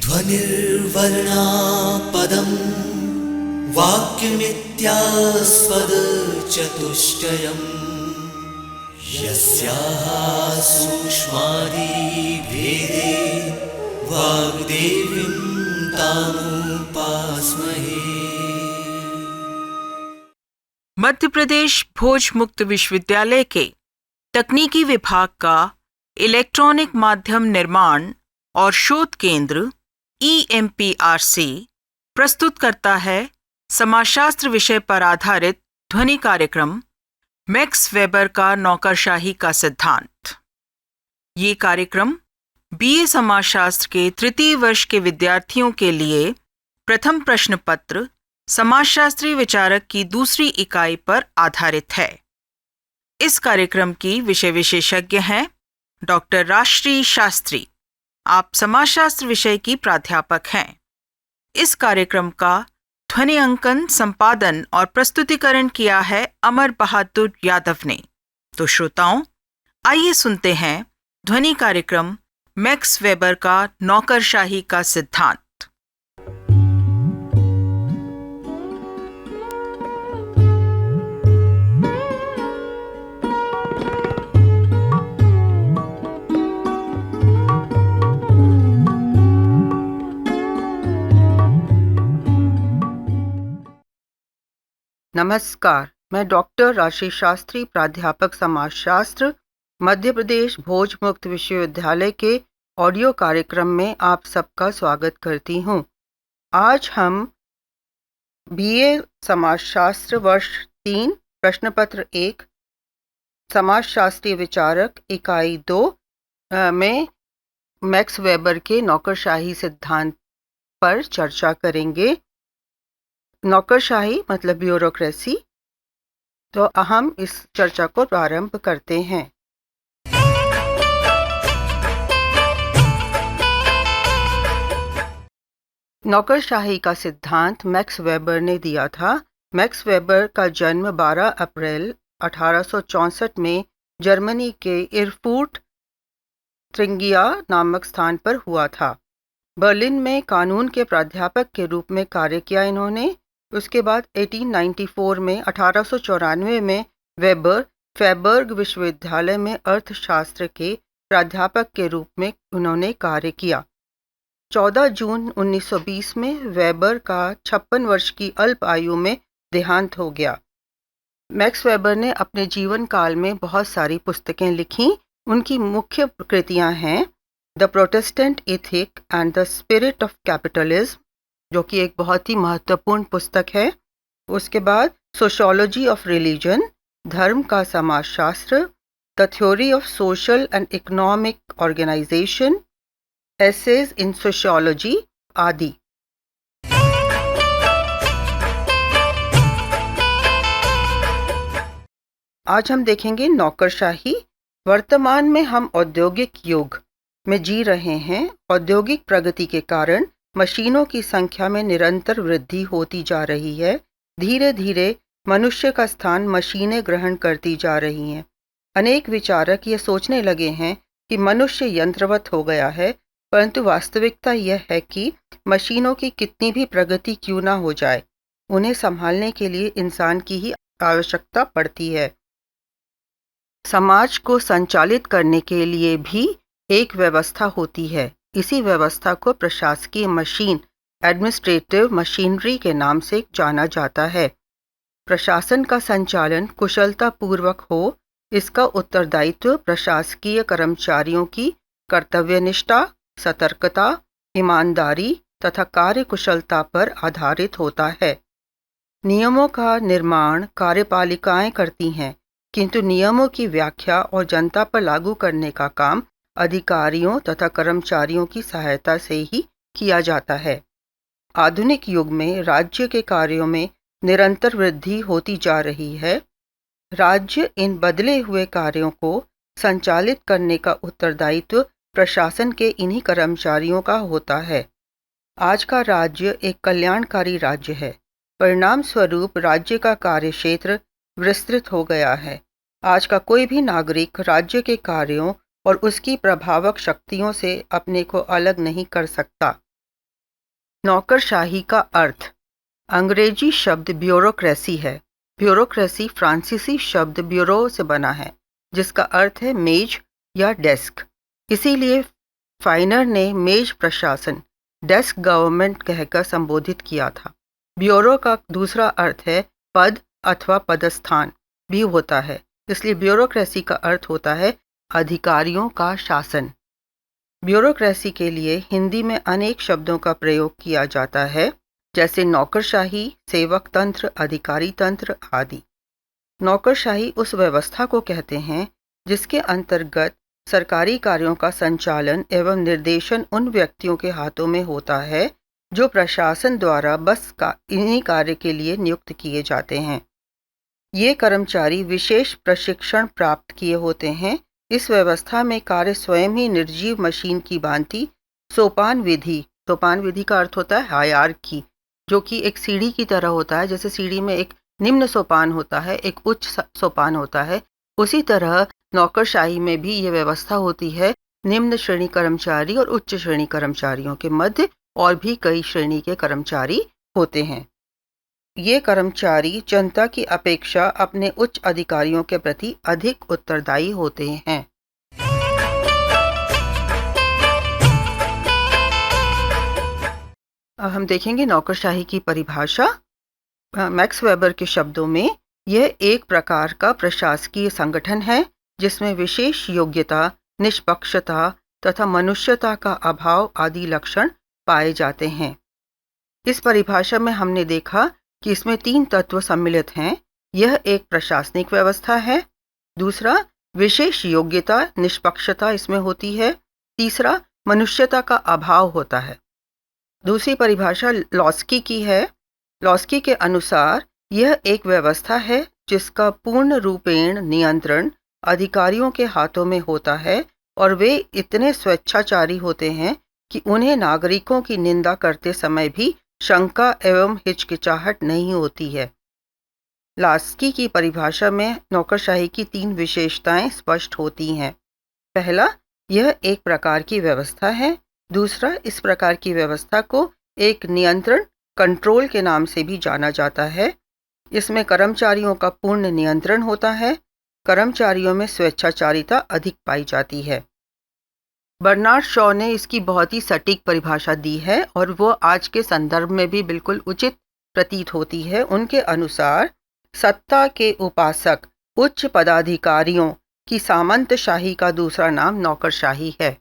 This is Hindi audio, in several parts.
ध्वनिर्वर्णा पदम् वाक्यमित्यास्पदचतुष्टयम् यस्याः सूक्ष्मादिभेदे वाग्देवीं तामुपास्महे। मध्य प्रदेश भोज मुक्त विश्वविद्यालय के तकनीकी विभाग का इलेक्ट्रॉनिक माध्यम निर्माण और शोध केंद्र EMPRC प्रस्तुत करता है समाजशास्त्र विषय पर आधारित ध्वनि कार्यक्रम मैक्स वेबर का नौकरशाही का सिद्धांत। ये कार्यक्रम BA समाजशास्त्र के तृतीय वर्ष के विद्यार्थियों के लिए प्रथम प्रश्न पत्र समाजशास्त्री विचारक की दूसरी इकाई पर आधारित है। इस कार्यक्रम की विषय विशेषज्ञ हैं डॉक्टर राजश्री शास्त्री। आप समाजशास्त्र विषय की प्राध्यापक हैं। इस कार्यक्रम का ध्वनि अंकन, संपादन और प्रस्तुतिकरण किया है अमर बहादुर यादव ने। तो श्रोताओं, आइए सुनते हैं ध्वनि कार्यक्रम मैक्स वेबर का नौकरशाही का सिद्धांत। नमस्कार, मैं डॉक्टर राजश्री शास्त्री, प्राध्यापक समाजशास्त्र, मध्य प्रदेश भोज मुक्त विश्वविद्यालय के ऑडियो कार्यक्रम में आप सबका स्वागत करती हूँ। आज हम BA समाजशास्त्र वर्ष 3 प्रश्नपत्र 1 समाजशास्त्रीय विचारक इकाई 2 में मैक्स वेबर के नौकरशाही सिद्धांत पर चर्चा करेंगे। नौकरशाही मतलब ब्यूरोक्रेसी। तो हम इस चर्चा को प्रारंभ करते हैं। नौकरशाही का सिद्धांत मैक्स वेबर ने दिया था। मैक्स वेबर का जन्म 12 अप्रैल 1864 में जर्मनी के इरफूट त्रिंगिया नामक स्थान पर हुआ था। बर्लिन में कानून के प्राध्यापक के रूप में कार्य किया इन्होंने। उसके बाद 1894 में वेबर फैबर्ग विश्वविद्यालय में अर्थशास्त्र के प्राध्यापक के रूप में उन्होंने कार्य किया। 14 जून 1920 में वेबर का 56 वर्ष की अल्प आयु में देहांत हो गया। मैक्स वेबर ने अपने जीवन काल में बहुत सारी पुस्तकें लिखी। उनकी मुख्य कृतियां हैं the Protestant ethic and the spirit of capitalism, जो कि एक बहुत ही महत्वपूर्ण पुस्तक है। उसके बाद सोशियोलॉजी ऑफ रिलीजन, धर्म का समाजशास्त्र, the theory of social and economic organisation, essays in sociology आदि। आज हम देखेंगे नौकरशाही। वर्तमान में हम औद्योगिक युग में जी रहे हैं। औद्योगिक प्रगति के कारण मशीनों की संख्या में निरंतर वृद्धि होती जा रही है। धीरे धीरे मनुष्य का स्थान मशीनें ग्रहण करती जा रही हैं। अनेक विचारक ये सोचने लगे हैं कि मनुष्य यंत्रवत हो गया है, परंतु वास्तविकता यह है कि मशीनों की कितनी भी प्रगति क्यों ना हो जाए, उन्हें संभालने के लिए इंसान की ही आवश्यकता पड़ती है। समाज को संचालित करने के लिए भी एक व्यवस्था होती है। इसी व्यवस्था को प्रशासकीय मशीन, एडमिनिस्ट्रेटिव मशीनरी के नाम से जाना जाता है। प्रशासन का संचालन कुशलतापूर्वक हो, इसका उत्तरदायित्व प्रशासकीय कर्मचारियों की कर्तव्यनिष्ठा, सतर्कता, ईमानदारी तथा कार्यकुशलता पर आधारित होता है। नियमों का निर्माण कार्यपालिकाएं करती हैं, किंतु नियमों की व्याख्या और जनता पर लागू करने का काम अधिकारियों तथा कर्मचारियों की सहायता से ही किया जाता है। आधुनिक युग में राज्य के कार्यों में निरंतर वृद्धि होती जा रही है। राज्य इन बदले हुए कार्यों को संचालित करने का उत्तरदायित्व प्रशासन के इन्हीं कर्मचारियों का होता है। आज का राज्य एक कल्याणकारी राज्य है। परिणाम स्वरूप राज्य का कार्यक्षेत्र विस्तृत हो गया है। आज का कोई भी नागरिक राज्य के कार्यों और उसकी प्रभावक शक्तियों से अपने को अलग नहीं कर सकता। नौकरशाही का अर्थ अंग्रेजी शब्द ब्यूरोक्रेसी है। ब्यूरोक्रेसी फ्रांसीसी शब्द ब्यूरो से बना है, जिसका अर्थ है मेज या डेस्क। इसीलिए फाइनर ने मेज प्रशासन, डेस्क गवर्नमेंट कहकर संबोधित किया था। ब्यूरो का दूसरा अर्थ है पद अथवा पदस्थान भी होता है, इसलिए ब्यूरोक्रेसी का अर्थ होता है अधिकारियों का शासन। ब्यूरोक्रेसी के लिए हिंदी में अनेक शब्दों का प्रयोग किया जाता है, जैसे नौकरशाही, सेवक तंत्र, अधिकारी तंत्र आदि। नौकरशाही उस व्यवस्था को कहते हैं जिसके अंतर्गत सरकारी कार्यों का संचालन एवं निर्देशन उन व्यक्तियों के हाथों में होता है जो प्रशासन द्वारा बस का इन्हीं कार्य के लिए नियुक्त किए जाते हैं। ये कर्मचारी विशेष प्रशिक्षण प्राप्त किए होते हैं। इस व्यवस्था में कार्य स्वयं ही निर्जीव मशीन की भांति सोपान विधि का अर्थ होता है हायरार्की, जो कि एक सीढ़ी की तरह होता है। जैसे सीढ़ी में एक निम्न सोपान होता है, एक उच्च सोपान होता है, उसी तरह नौकरशाही में भी ये व्यवस्था होती है। निम्न श्रेणी कर्मचारी और उच्च श्रेणी कर्मचारियों के मध्य और भी कई श्रेणी के कर्मचारी होते हैं। ये कर्मचारी जनता की अपेक्षा अपने उच्च अधिकारियों के प्रति अधिक उत्तरदायी होते हैं। अब हम देखेंगे नौकरशाही की परिभाषा। मैक्स वेबर के शब्दों में यह एक प्रकार का प्रशासकीय संगठन है जिसमें विशेष योग्यता, निष्पक्षता तथा मनुष्यता का अभाव आदि लक्षण पाए जाते हैं। इस परिभाषा में हमने देखा कि इसमें 3 तत्व सम्मिलित हैं। यह एक प्रशासनिक व्यवस्था है, दूसरा विशेष योग्यता, निष्पक्षता इसमें होती है, तीसरा मनुष्यता का अभाव होता है। दूसरी परिभाषा लॉस्की की है। लॉस्की के अनुसार यह एक व्यवस्था है जिसका पूर्ण रूपेण नियंत्रण अधिकारियों के हाथों में होता है और वे इतने स्वेच्छाचारी होते हैं कि उन्हें नागरिकों की निंदा करते समय भी शंका एवं हिचकिचाहट नहीं होती है। लॉस्की की परिभाषा में नौकरशाही की 3 विशेषताएं स्पष्ट होती हैं। पहला, यह एक प्रकार की व्यवस्था है। दूसरा, इस प्रकार की व्यवस्था को एक नियंत्रण, कंट्रोल के नाम से भी जाना जाता है। इसमें कर्मचारियों का पूर्ण नियंत्रण होता है। कर्मचारियों में स्वेच्छाचारिता अधिक पाई जाती है। बर्नार्ड शॉ ने इसकी बहुत ही सटीक परिभाषा दी है और वो आज के संदर्भ में भी बिल्कुल उचित प्रतीत होती है। उनके अनुसार सत्ता के उपासक उच्च पदाधिकारियों की सामंतशाही का दूसरा नाम नौकरशाही है।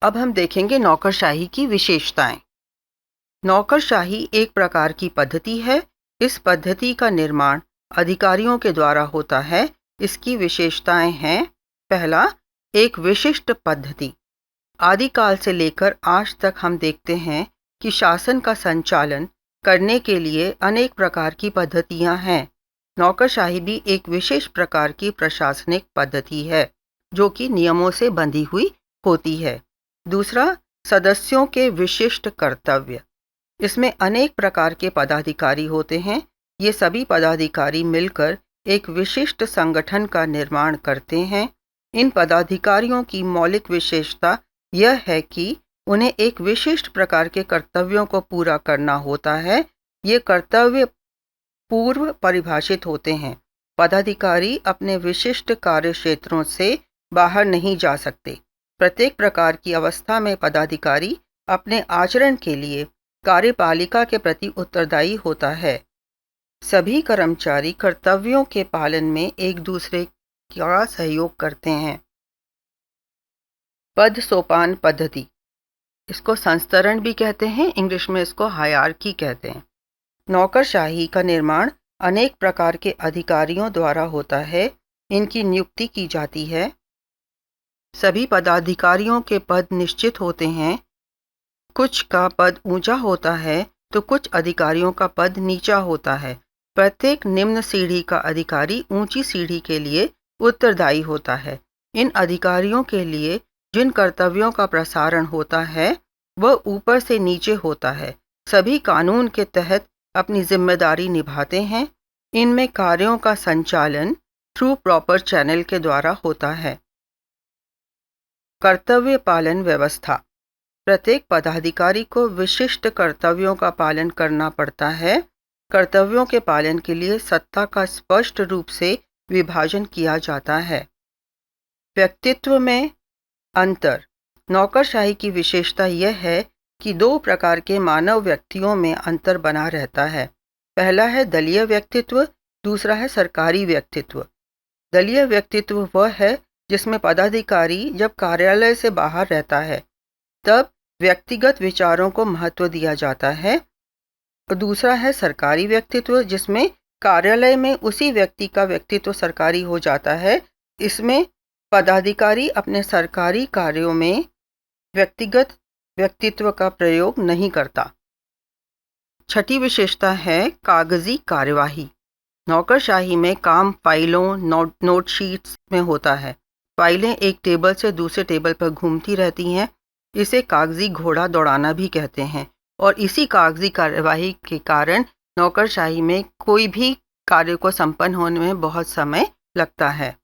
अब हम देखेंगे नौकरशाही की विशेषताएं। नौकरशाही एक प्रकार की पद्धति है। इस पद्धति का निर्माण अधिकारियों के द्वारा होता है। इसकी विशेषताएं हैं। पहला, एक विशिष्ट पद्धति। आदिकाल से लेकर आज तक हम देखते हैं कि शासन का संचालन करने के लिए अनेक प्रकार की पद्धतियां हैं। नौकरशाही भी एक विशेष प्रकार की प्रशासनिक पद्धति है जो कि नियमों से बंधी हुई होती है। दूसरा, सदस्यों के विशिष्ट कर्तव्य। इसमें अनेक प्रकार के पदाधिकारी होते हैं। ये सभी पदाधिकारी मिलकर एक विशिष्ट संगठन का निर्माण करते हैं। इन पदाधिकारियों की मौलिक विशेषता यह है कि उन्हें एक विशिष्ट प्रकार के कर्तव्यों को पूरा करना होता है। ये कर्तव्य पूर्व परिभाषित होते हैं। पदाधिकारी अपने विशिष्ट कार्य क्षेत्रों से बाहर नहीं जा सकते। प्रत्येक प्रकार की अवस्था में पदाधिकारी अपने आचरण के लिए कार्यपालिका के प्रति उत्तरदायी होता है। सभी कर्मचारी कर्तव्यों के पालन में एक दूसरे का सहयोग करते हैं। पद सोपान पद्धति, इसको संस्तरण भी कहते हैं, इंग्लिश में इसको हायरार्की कहते हैं। नौकरशाही का निर्माण अनेक प्रकार के अधिकारियों द्वारा होता है। इनकी नियुक्ति की जाती है। सभी पदाधिकारियों के पद निश्चित होते हैं। कुछ का पद ऊंचा होता है तो कुछ अधिकारियों का पद नीचा होता है। प्रत्येक निम्न सीढ़ी का अधिकारी ऊंची सीढ़ी के लिए उत्तरदायी होता है। इन अधिकारियों के लिए जिन कर्तव्यों का प्रसारण होता है वह ऊपर से नीचे होता है। सभी कानून के तहत अपनी जिम्मेदारी निभाते हैं। इनमें कार्यों का संचालन थ्रू प्रॉपर चैनल के द्वारा होता है। कर्तव्य पालन व्यवस्था। प्रत्येक पदाधिकारी को विशिष्ट कर्तव्यों का पालन करना पड़ता है। कर्तव्यों के पालन के लिए सत्ता का स्पष्ट रूप से विभाजन किया जाता है। व्यक्तित्व में अंतर। नौकरशाही की विशेषता यह है कि दो प्रकार के मानव व्यक्तियों में अंतर बना रहता है। पहला है दलीय व्यक्तित्व, दूसरा है सरकारी व्यक्तित्व। दलीय व्यक्तित्व वह है जिसमें पदाधिकारी जब कार्यालय से बाहर रहता है तब व्यक्तिगत विचारों को महत्व दिया जाता है। और दूसरा है सरकारी व्यक्तित्व, जिसमें कार्यालय में उसी व्यक्ति का व्यक्तित्व सरकारी हो जाता है। इसमें पदाधिकारी अपने सरकारी कार्यों में व्यक्तिगत व्यक्तित्व का प्रयोग नहीं करता। छठी विशेषता है कागजी कार्यवाही। नौकरशाही में काम फाइलों, नोट शीट्स में होता है। फाइलें एक टेबल से दूसरे टेबल पर घूमती रहती हैं। इसे कागजी घोड़ा दौड़ाना भी कहते हैं। और इसी कागजी कार्यवाही के कारण नौकरशाही में कोई भी कार्य को संपन्न होने में बहुत समय लगता है।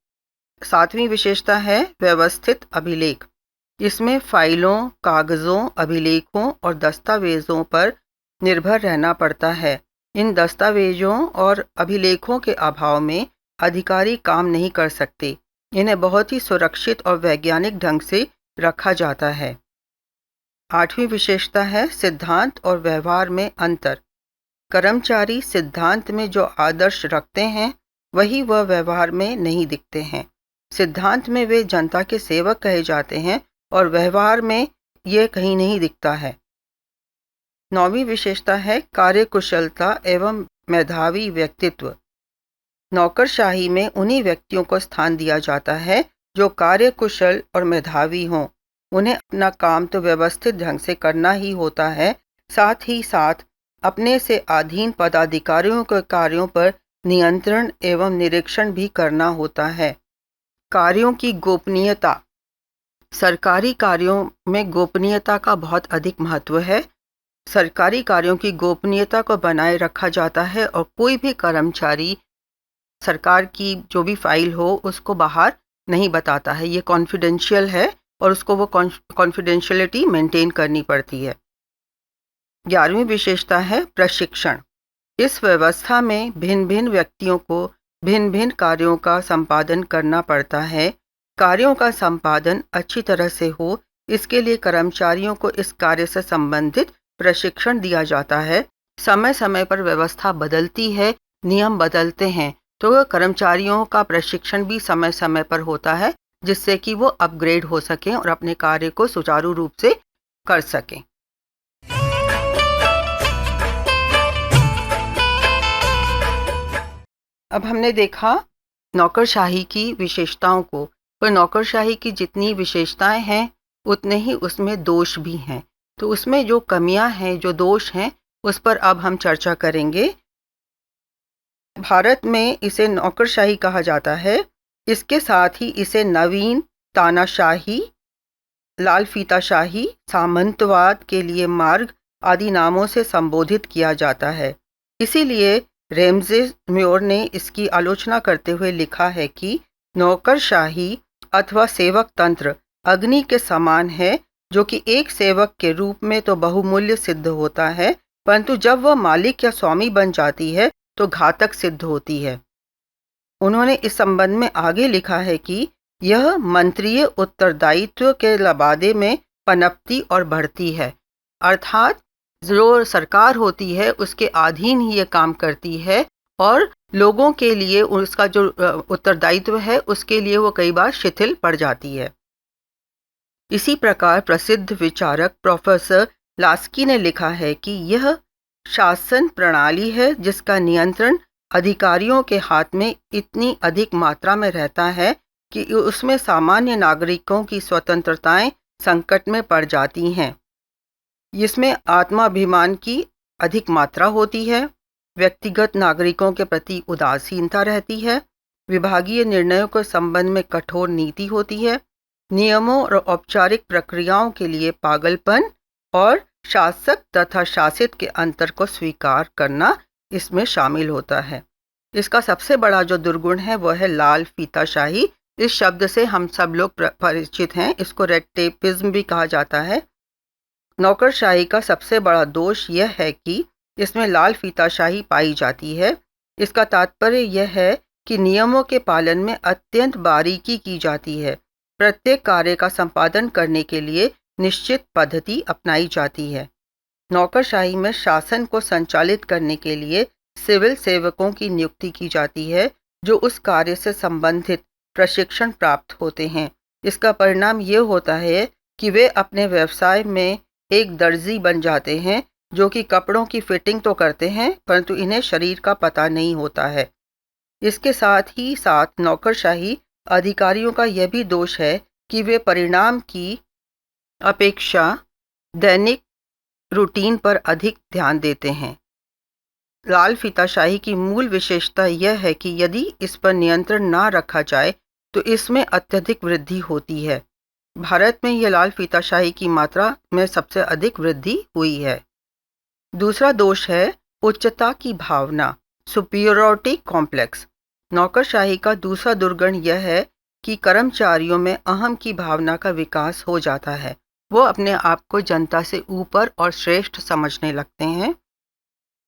सातवीं विशेषता है व्यवस्थित अभिलेख। इसमें फाइलों, कागजों, अभिलेखों और दस्तावेजों पर निर्भर रहना पड़ता है। इन दस्तावेजों और अभिलेखों के अभाव में अधिकारी काम नहीं कर सकते। इन्हें बहुत ही सुरक्षित और वैज्ञानिक ढंग से रखा जाता है। आठवीं विशेषता है सिद्धांत और व्यवहार में अंतर। कर्मचारी सिद्धांत में जो आदर्श रखते हैं वही वह व्यवहार में नहीं दिखते हैं। सिद्धांत में वे जनता के सेवक कहे जाते हैं और व्यवहार में ये कहीं नहीं दिखता है। नौवीं विशेषता है कार्यकुशलता एवं मेधावी व्यक्तित्व। नौकरशाही में उन्हीं व्यक्तियों को स्थान दिया जाता है जो कार्यकुशल और मेधावी हों। उन्हें अपना काम तो व्यवस्थित ढंग से करना ही होता है, साथ ही साथ अपने से अधीन पदाधिकारियों के कार्यों पर नियंत्रण एवं निरीक्षण भी करना होता है। कार्यों की गोपनीयता। सरकारी कार्यों में गोपनीयता का बहुत अधिक महत्व है। सरकारी कार्यों की गोपनीयता को बनाए रखा जाता है और कोई भी कर्मचारी सरकार की जो भी फाइल हो उसको बाहर नहीं बताता है। ये कॉन्फिडेंशियल है और उसको वो कॉन्फिडेंशियलिटी मेंटेन करनी पड़ती है। 11वीं विशेषता है प्रशिक्षण। इस व्यवस्था में भिन्न भिन्न व्यक्तियों को भिन्न भिन्न कार्यों का संपादन करना पड़ता है। कार्यों का संपादन अच्छी तरह से हो, इसके लिए कर्मचारियों को इस कार्य से संबंधित प्रशिक्षण दिया जाता है। समय समय पर व्यवस्था बदलती है, नियम बदलते हैं, तो कर्मचारियों का प्रशिक्षण भी समय समय पर होता है जिससे कि वो अपग्रेड हो सकें और अपने कार्य को सुचारू रूप से कर सकें। अब हमने देखा नौकरशाही की विशेषताओं को, पर नौकरशाही की जितनी विशेषताएं हैं उतने ही उसमें दोष भी हैं। तो उसमें जो कमियां हैं, जो दोष हैं, उस पर अब हम चर्चा करेंगे। भारत में इसे नौकरशाही कहा जाता है। इसके साथ ही इसे नवीन, तानाशाही, लाल फीताशाही, सामंतवाद के लिए मार्ग आदि नामों से संबोधित किया जाता है। इसीलिए रेमजे म्योर ने इसकी आलोचना करते हुए लिखा है कि नौकरशाही अथवा सेवक तंत्र अग्नि के समान है, जो कि एक सेवक के रूप में तो बहुमूल्य सिद्ध होता है, परंतु जब वह मालिक या स्वामी बन जाती है तो घातक सिद्ध होती है। उन्होंने इस संबंध में आगे लिखा है कि यह मंत्रीय उत्तरदायित्व के लबादे में पनपती और बढ़ती है, अर्थात जो सरकार होती है उसके अधीन ही ये काम करती है और लोगों के लिए उसका जो उत्तरदायित्व है उसके लिए वो कई बार शिथिल पड़ जाती है। इसी प्रकार प्रसिद्ध विचारक प्रोफेसर लास्की ने लिखा है कि यह शासन प्रणाली है जिसका नियंत्रण अधिकारियों के हाथ में इतनी अधिक मात्रा में रहता है कि उसमें सामान्य नागरिकों की स्वतंत्रताएं संकट में पड़ जाती हैं। इसमें आत्माभिमान की अधिक मात्रा होती है, व्यक्तिगत नागरिकों के प्रति उदासीनता रहती है, विभागीय निर्णयों के संबंध में कठोर नीति होती है, नियमों और औपचारिक प्रक्रियाओं के लिए पागलपन और शासक तथा शासित के अंतर को स्वीकार करना इसमें शामिल होता है। इसका सबसे बड़ा जो दुर्गुण है वह है लाल फीताशाही। इस शब्द से हम सब लोग परिचित हैं। इसको रेड टेपिज्म भी कहा जाता है। नौकरशाही का सबसे बड़ा दोष यह है कि इसमें लाल फीताशाही पाई जाती है। इसका तात्पर्य यह है कि नियमों के पालन में अत्यंत बारीकी की जाती है। प्रत्येक कार्य का संपादन करने के लिए निश्चित पद्धति अपनाई जाती है। नौकरशाही में शासन को संचालित करने के लिए सिविल सेवकों की नियुक्ति की जाती है, जो उस कार्य से संबंधित प्रशिक्षण प्राप्त होते हैं। इसका परिणाम ये होता है कि वे अपने व्यवसाय में एक दर्जी बन जाते हैं, जो कि कपड़ों की फिटिंग तो करते हैं, परंतु इन्हें शरीर का पता नहीं होता है। इसके साथ ही साथ नौकरशाही अधिकारियों का यह भी दोष है कि वे परिणाम की अपेक्षा दैनिक रूटीन पर अधिक ध्यान देते हैं। लाल फीताशाही की मूल विशेषता यह है कि यदि इस पर नियंत्रण ना रखा जाए तो इसमें अत्यधिक वृद्धि होती है। भारत में यह लाल फीताशाही की मात्रा में सबसे अधिक वृद्धि हुई है। दूसरा दोष है उच्चता की भावना, सुपीरियरिटी कॉम्प्लेक्स। नौकरशाही का दूसरा दुर्गुण यह है कि कर्मचारियों में अहम की भावना का विकास हो जाता है। वो अपने आप को जनता से ऊपर और श्रेष्ठ समझने लगते हैं।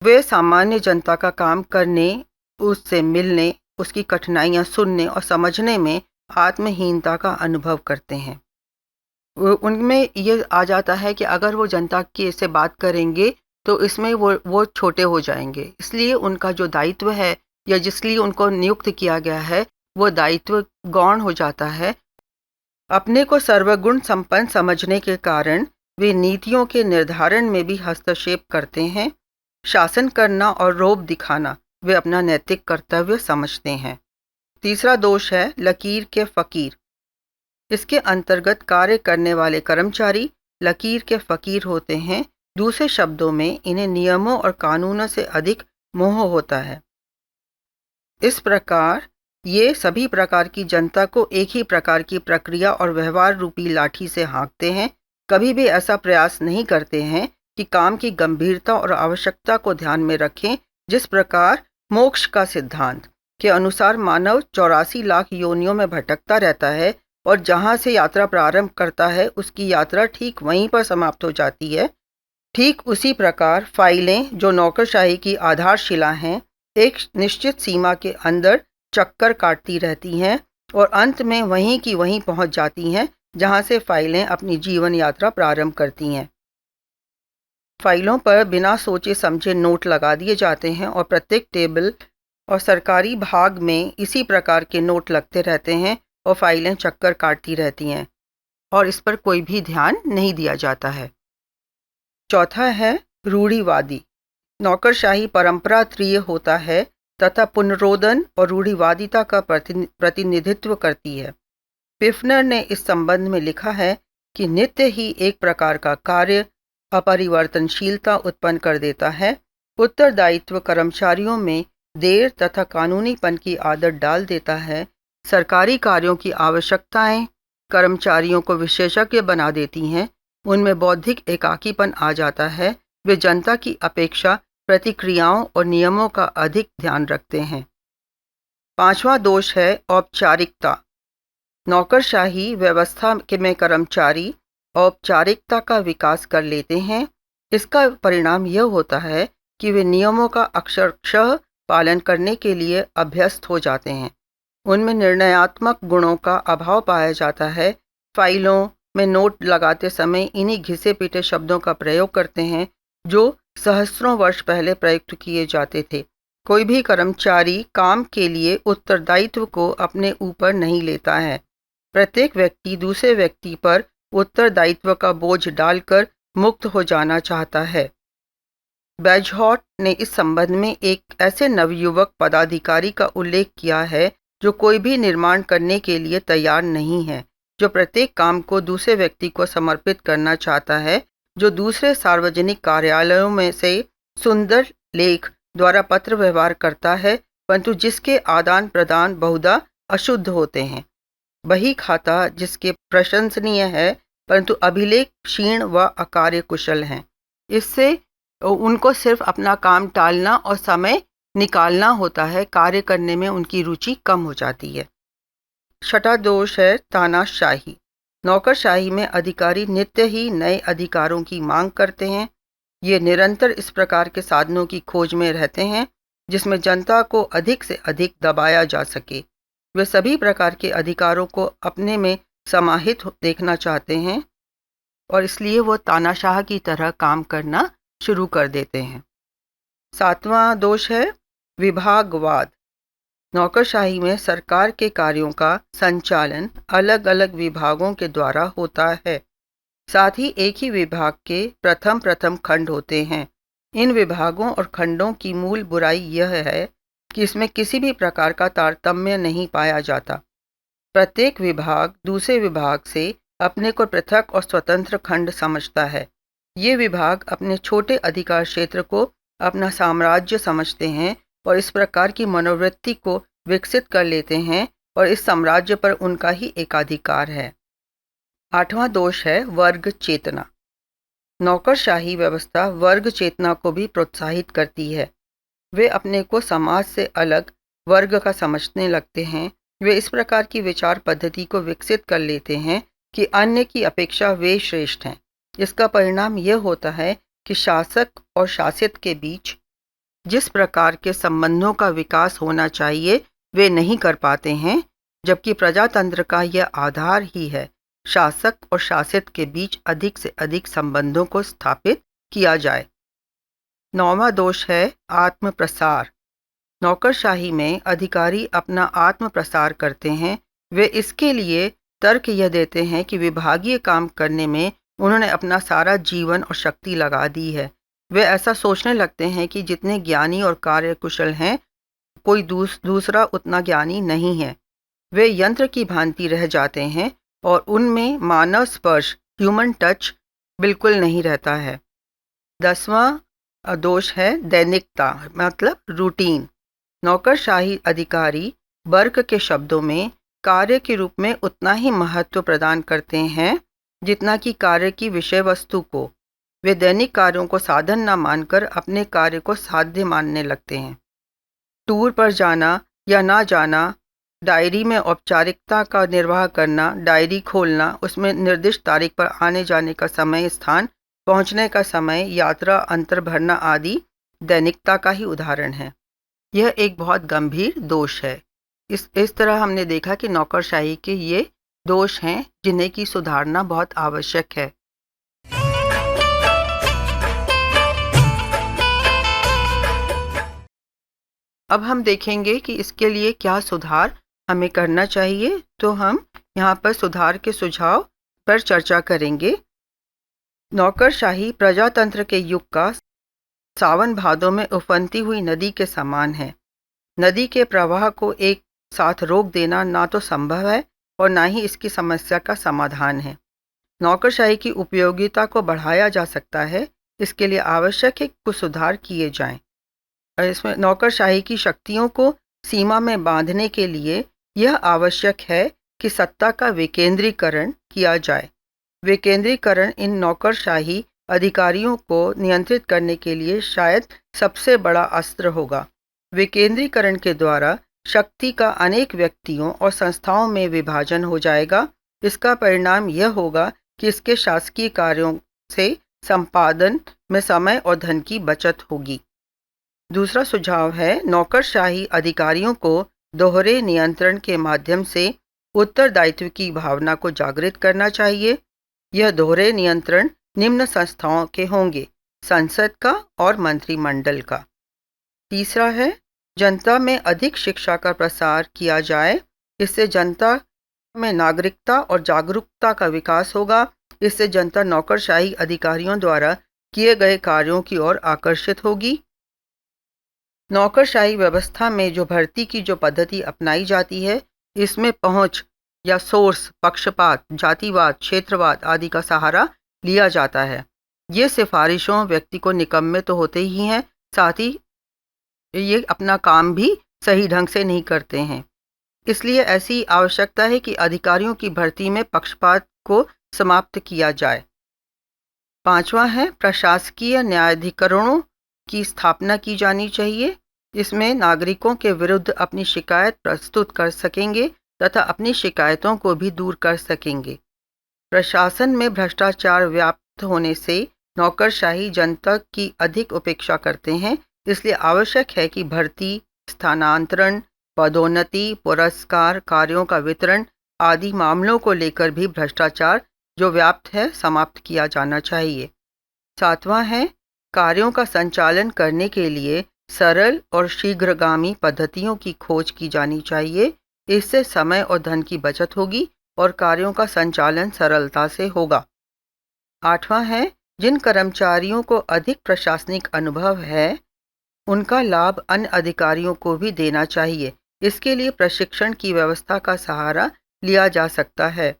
वे सामान्य जनता का काम करने, उससे मिलने, उसकी कठिनाइयाँ सुनने और समझने में आत्महीनता का अनुभव करते हैं। उनमें ये आ जाता है कि अगर वो जनता के से बात करेंगे तो इसमें वो छोटे हो जाएंगे, इसलिए उनका जो दायित्व है या जिस लिए उनको नियुक्त किया गया है वो दायित्व गौण हो जाता है। अपने को सर्वगुण संपन्न समझने के कारण वे नीतियों के निर्धारण में भी हस्तक्षेप करते हैं। शासन करना और रौब दिखाना वे अपना नैतिक कर्तव्य समझते हैं। तीसरा दोष है लकीर के फकीर। इसके अंतर्गत कार्य करने वाले कर्मचारी लकीर के फकीर होते हैं। दूसरे शब्दों में इन्हें नियमों और कानूनों से अधिक मोह होता है। इस प्रकार ये सभी प्रकार की जनता को एक ही प्रकार की प्रक्रिया और व्यवहार रूपी लाठी से हाँकते हैं। कभी भी ऐसा प्रयास नहीं करते हैं कि काम की गंभीरता और आवश्यकता को ध्यान में रखें। जिस प्रकार मोक्ष का सिद्धांत के अनुसार मानव 84 लाख योनियों में भटकता रहता है और जहाँ से यात्रा प्रारंभ करता है उसकी यात्रा ठीक वहीं पर समाप्त हो जाती है, ठीक उसी प्रकार फाइलें, जो नौकरशाही की आधारशिला हैं, एक निश्चित सीमा के अंदर चक्कर काटती रहती हैं और अंत में वहीं की वहीं पहुंच जाती हैं जहां से फाइलें अपनी जीवन यात्रा प्रारंभ करती हैं। फाइलों पर बिना सोचे समझे नोट लगा दिए जाते हैं और प्रत्येक टेबल और सरकारी भाग में इसी प्रकार के नोट लगते रहते हैं और फाइलें चक्कर काटती रहती हैं और इस पर कोई भी ध्यान नहीं दिया जाता है। चौथा है रूढ़िवादी। नौकरशाही परंपरात्रीय होता है तथा पुनरोदन और रूढ़िवादिता का प्रतिनिधित्व करती है। पिफनर ने इस संबंध में लिखा है कि नित्य ही एक प्रकार का कार्य अपरिवर्तनशीलता उत्पन्न कर देता है। उत्तरदायित्व कर्मचारियों में देर तथा कानूनीपन की आदत डाल देता है। सरकारी कार्यों की आवश्यकताएं कर्मचारियों को विशेषज्ञ बना देती हैं। उनमें बौद्धिक एकाकीपन आ जाता है। वे जनता की अपेक्षा प्रतिक्रियाओं और नियमों का अधिक ध्यान रखते हैं। पांचवा दोष है औपचारिकता। नौकरशाही व्यवस्था में कर्मचारी औपचारिकता का विकास कर लेते हैं। इसका परिणाम यह होता है कि वे नियमों का अक्षरशः पालन करने के लिए अभ्यस्त हो जाते हैं। उनमें निर्णयात्मक गुणों का अभाव पाया जाता है। फाइलों में नोट लगाते समय इन्हीं घिसे पीटे शब्दों का प्रयोग करते हैं जो सहस्त्रों वर्ष पहले प्रयुक्त किए जाते थे। कोई भी कर्मचारी काम के लिए उत्तरदायित्व को अपने ऊपर नहीं लेता है। प्रत्येक व्यक्ति दूसरे व्यक्ति पर उत्तरदायित्व का बोझ डालकर मुक्त हो जाना चाहता है। बैजहॉट ने इस संबंध में एक ऐसे नवयुवक पदाधिकारी का उल्लेख किया है जो कोई भी निर्माण करने के लिए तैयार नहीं है, जो प्रत्येक काम को दूसरे व्यक्ति को समर्पित करना चाहता है, जो दूसरे सार्वजनिक कार्यालयों में से सुंदर लेख द्वारा पत्र व्यवहार करता है, परंतु जिसके आदान प्रदान बहुधा अशुद्ध होते हैं। बही खाता जिसके प्रशंसनीय है परंतु अभिलेख क्षीण व अकार्य कुशल हैं। इससे उनको सिर्फ अपना काम टालना और समय निकालना होता है। कार्य करने में उनकी रुचि कम हो जाती है। छठा दोष है तानाशाही। नौकरशाही में अधिकारी नित्य ही नए अधिकारों की मांग करते हैं। ये निरंतर इस प्रकार के साधनों की खोज में रहते हैं जिसमें जनता को अधिक से अधिक दबाया जा सके। वे सभी प्रकार के अधिकारों को अपने में समाहित देखना चाहते हैं और इसलिए वो तानाशाह की तरह काम करना शुरू कर देते हैं। 7वां दोष है विभागवाद। नौकरशाही में सरकार के कार्यों का संचालन अलग अलग विभागों के द्वारा होता है। साथ ही एक ही विभाग के प्रथम खंड होते हैं। इन विभागों और खंडों की मूल बुराई यह है कि इसमें किसी भी प्रकार का तारतम्य नहीं पाया जाता। प्रत्येक विभाग दूसरे विभाग से अपने को पृथक और स्वतंत्र खंड समझता है। ये विभाग अपने छोटे अधिकार क्षेत्र को अपना साम्राज्य समझते हैं और इस प्रकार की मनोवृत्ति को विकसित कर लेते हैं और इस साम्राज्य पर उनका ही एकाधिकार है। 8वां दोष है वर्ग चेतना। नौकरशाही व्यवस्था वर्ग चेतना को भी प्रोत्साहित करती है। वे अपने को समाज से अलग वर्ग का समझने लगते हैं। वे इस प्रकार की विचार पद्धति को विकसित कर लेते हैं कि अन्य की अपेक्षा वे श्रेष्ठ हैं। इसका परिणाम यह होता है कि शासक और शासित के बीच जिस प्रकार के संबंधों का विकास होना चाहिए वे नहीं कर पाते हैं, जबकि प्रजातंत्र का यह आधार ही है शासक और शासित के बीच अधिक से अधिक संबंधों को स्थापित किया जाए। 9वां दोष है आत्म प्रसार। नौकरशाही में अधिकारी अपना आत्म प्रसार करते हैं। वे इसके लिए तर्क यह देते हैं कि विभागीय काम करने में उन्होंने अपना सारा जीवन और शक्ति लगा दी है। वे ऐसा सोचने लगते हैं कि जितने ज्ञानी और कार्यकुशल हैं, कोई दूसरा उतना ज्ञानी नहीं है। वे यंत्र की भांति रह जाते हैं और उनमें मानव स्पर्श ह्यूमन टच बिल्कुल नहीं रहता है। 10वां दोष है दैनिकता, मतलब रूटीन। नौकरशाही अधिकारी वर्ग के शब्दों में कार्य के रूप में उतना ही महत्व प्रदान करते हैं जितना कि कार्य की विषय वस्तु को। वे दैनिक कार्यों को साधन न मानकर अपने कार्य को साध्य मानने लगते हैं। टूर पर जाना या ना जाना, डायरी में औपचारिकता का निर्वाह करना, डायरी खोलना, उसमें निर्दिष्ट तारीख पर आने जाने का समय, स्थान, पहुंचने का समय, यात्रा अंतर भरना आदि दैनिकता का ही उदाहरण है। यह एक बहुत गंभीर दोष है। इस तरह हमने देखा कि नौकरशाही के ये दोष हैं जिन्हें की सुधारना बहुत आवश्यक है। अब हम देखेंगे कि इसके लिए क्या सुधार हमें करना चाहिए। तो हम यहाँ पर सुधार के सुझाव पर चर्चा करेंगे। नौकरशाही प्रजातंत्र के युग का सावन भादों में उफनती हुई नदी के समान है। नदी के प्रवाह को एक साथ रोक देना ना तो संभव है और ना ही इसकी समस्या का समाधान है। नौकरशाही की उपयोगिता को बढ़ाया जा सकता है। इसके लिए आवश्यक है कुछ सुधार किए जाएं। और इसमें नौकरशाही की शक्तियों को सीमा में बांधने के लिए यह आवश्यक है कि सत्ता का विकेंद्रीकरण किया जाए। विकेंद्रीकरण इन नौकरशाही अधिकारियों को नियंत्रित करने के लिए शायद सबसे बड़ा अस्त्र होगा। विकेंद्रीकरण के द्वारा शक्ति का अनेक व्यक्तियों और संस्थाओं में विभाजन हो जाएगा। इसका परिणाम यह होगा कि इसके शासकीय कार्यों से संपादन में समय और धन की बचत होगी। दूसरा सुझाव है नौकरशाही अधिकारियों को दोहरे नियंत्रण के माध्यम से उत्तरदायित्व की भावना को जागृत करना चाहिए। यह दोहरे नियंत्रण निम्न संस्थाओं के होंगे, संसद का और मंत्रिमंडल का। तीसरा है जनता में अधिक शिक्षा का प्रसार किया जाए। इससे जनता में नागरिकता और जागरूकता का विकास होगा। इससे जनता नौकरशाही अधिकारियों द्वारा किए गए कार्यों की ओर आकर्षित होगी। नौकरशाही व्यवस्था में जो भर्ती की जो पद्धति अपनाई जाती है, इसमें पहुंच या सोर्स, पक्षपात, जातिवाद, क्षेत्रवाद आदि का सहारा लिया जाता है। ये सिफारिशों व्यक्ति को निकम्मे तो होते ही हैं, साथ ही ये अपना काम भी सही ढंग से नहीं करते हैं। इसलिए ऐसी आवश्यकता है कि अधिकारियों की भर्ती में पक्षपात को समाप्त किया जाए। 5वां है प्रशासकीय न्यायाधिकरणों की स्थापना की जानी चाहिए। इसमें नागरिकों के विरुद्ध अपनी शिकायत प्रस्तुत कर सकेंगे तथा अपनी शिकायतों को भी दूर कर सकेंगे। प्रशासन में भ्रष्टाचार व्याप्त होने से नौकरशाही जनता की अधिक उपेक्षा करते हैं, इसलिए आवश्यक है कि भर्ती, स्थानांतरण, पदोन्नति, पुरस्कार, कार्यों का वितरण आदि मामलों को लेकर भी भ्रष्टाचार जो व्याप्त है समाप्त किया जाना चाहिए। 7वां है, कार्यों का संचालन करने के लिए सरल और शीघ्रगामी पद्धतियों की खोज की जानी चाहिए। इससे समय और धन की बचत होगी और कार्यों का संचालन सरलता से होगा। 8वां है, जिन कर्मचारियों को अधिक प्रशासनिक अनुभव है उनका लाभ अन्य अधिकारियों को भी देना चाहिए। इसके लिए प्रशिक्षण की व्यवस्था का सहारा लिया जा सकता है।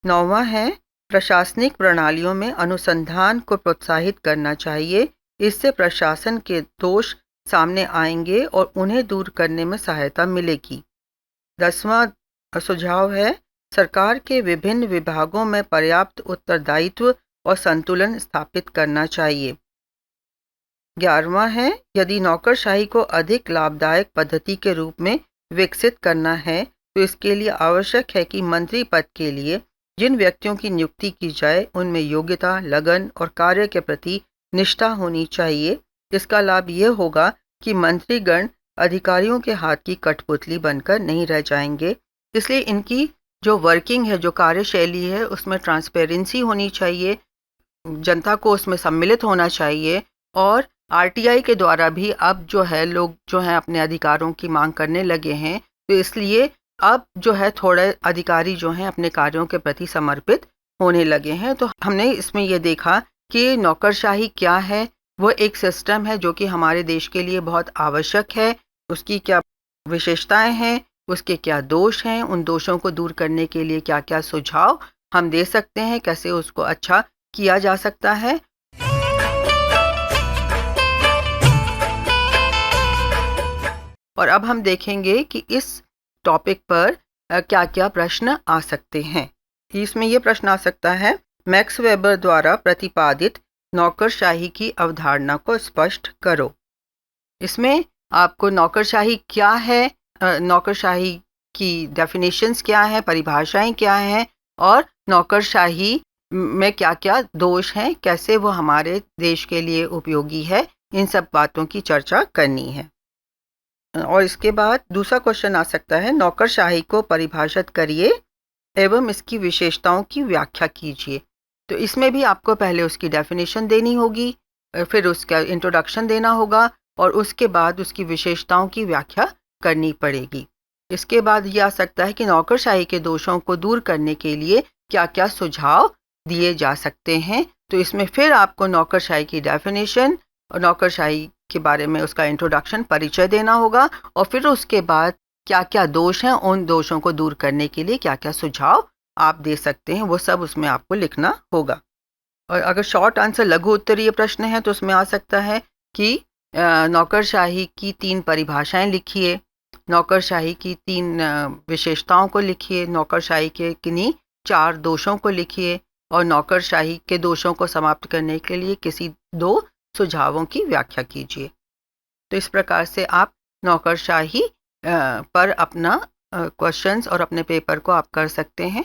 9वां है, प्रशासनिक प्रणालियों में अनुसंधान को प्रोत्साहित करना चाहिए। इससे प्रशासन के दोष सामने आएंगे और उन्हें दूर करने में सहायता मिलेगी। 10वां सुझाव है, सरकार के विभिन्न विभागों में पर्याप्त उत्तरदायित्व और संतुलन स्थापित करना चाहिए। 11वां है, यदि नौकरशाही को अधिक लाभदायक पद्धति के रूप में विकसित करना है तो इसके लिए आवश्यक है कि मंत्री पद के लिए जिन व्यक्तियों की नियुक्ति की जाए उनमें योग्यता, लगन और कार्य के प्रति निष्ठा होनी चाहिए। इसका लाभ यह होगा कि मंत्रीगण अधिकारियों के हाथ की कठपुतली बनकर नहीं रह जाएंगे। इसलिए इनकी जो वर्किंग है, जो कार्यशैली है, उसमें ट्रांसपेरेंसी होनी चाहिए, जनता को उसमें सम्मिलित होना चाहिए। और आरटीआई के द्वारा भी अब जो है लोग जो हैं अपने अधिकारों की मांग करने लगे हैं, तो इसलिए अब जो है थोड़े अधिकारी जो हैं अपने कार्यों के प्रति समर्पित होने लगे हैं। तो हमने इसमें ये देखा कि नौकरशाही क्या है, वो एक सिस्टम है जो कि हमारे देश के लिए बहुत आवश्यक है। उसकी क्या विशेषताएं हैं, उसके क्या दोष हैं, उन दोषों को दूर करने के लिए क्या क्या सुझाव हम दे सकते हैं, कैसे उसको अच्छा किया जा सकता है। और अब हम देखेंगे कि इस टॉपिक पर क्या क्या प्रश्न आ सकते हैं। इसमें यह प्रश्न आ सकता है, मैक्स वेबर द्वारा प्रतिपादित नौकरशाही की अवधारणा को स्पष्ट करो। इसमें आपको नौकरशाही क्या है, नौकरशाही की डेफिनेशंस क्या है, परिभाषाएं क्या हैं और नौकरशाही में क्या क्या दोष हैं, कैसे वो हमारे देश के लिए उपयोगी है, इन सब बातों की चर्चा करनी है। और इसके बाद दूसरा क्वेश्चन आ सकता है, नौकरशाही को परिभाषित करिए एवं इसकी विशेषताओं की व्याख्या कीजिए। तो इसमें भी आपको पहले उसकी डेफिनेशन देनी होगी, फिर उसका इंट्रोडक्शन देना होगा और उसके बाद उसकी विशेषताओं की व्याख्या करनी पड़ेगी। इसके बाद ये आ सकता है कि नौकरशाही के दोषों को दूर करने के लिए क्या क्या सुझाव दिए जा सकते हैं। तो इसमें फिर आपको नौकरशाही की डेफिनेशन और नौकरशाही के बारे में उसका इंट्रोडक्शन, परिचय देना होगा और फिर उसके बाद क्या क्या दोष हैं, उन दोषों को दूर करने के लिए क्या क्या सुझाव आप दे सकते हैं, वो सब उसमें आपको लिखना होगा। और अगर शॉर्ट आंसर लघु उत्तरीय प्रश्न है तो उसमें आ सकता है कि नौकरशाही की 3 परिभाषाएं लिखिए, नौकरशाही की 3 विशेषताओं को लिखिए, नौकरशाही के किन्हीं 4 दोषों को लिखिए और नौकरशाही के दोषों को समाप्त करने के लिए किसी 2 सुझावों की व्याख्या कीजिए। तो इस प्रकार से आप नौकरशाही पर अपना क्वेश्चंस और अपने पेपर को आप कर सकते हैं।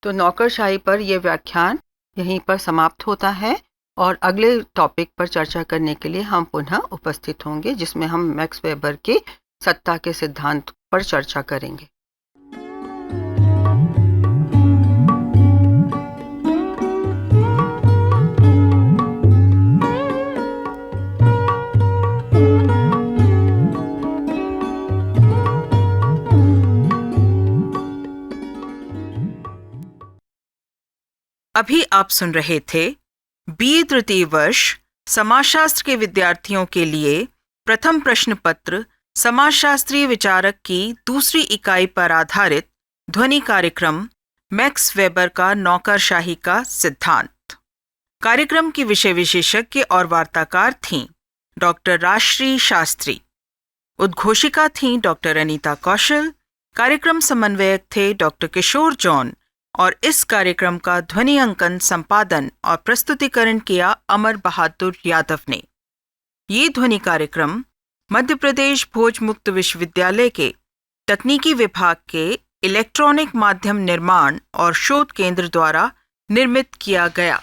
तो नौकरशाही पर यह व्याख्यान यहीं पर समाप्त होता है और अगले टॉपिक पर चर्चा करने के लिए हम पुनः उपस्थित होंगे, जिसमें हम मैक्स वेबर के सत्ता के सिद्धांत पर चर्चा करेंगे। अभी आप सुन रहे थे बीए तृतीय वर्ष समाजशास्त्र के विद्यार्थियों के लिए प्रथम प्रश्न पत्र समाजशास्त्रीय विचारक की दूसरी इकाई पर आधारित ध्वनि कार्यक्रम मैक्स वेबर का नौकरशाही का सिद्धांत। कार्यक्रम की विषय विशेषज्ञ और वार्ताकार थीं डॉक्टर राजश्री शास्त्री, उद्घोषिका थीं डॉक्टर अनीता कौशल, कार्यक्रम समन्वयक थे डॉक्टर किशोर जॉन और इस कार्यक्रम का ध्वनि अंकन, संपादन और प्रस्तुतिकरण किया अमर बहादुर यादव ने। ये ध्वनि कार्यक्रम मध्य प्रदेश भोज मुक्त विश्वविद्यालय के तकनीकी विभाग के इलेक्ट्रॉनिक माध्यम निर्माण और शोध केंद्र द्वारा निर्मित किया गया।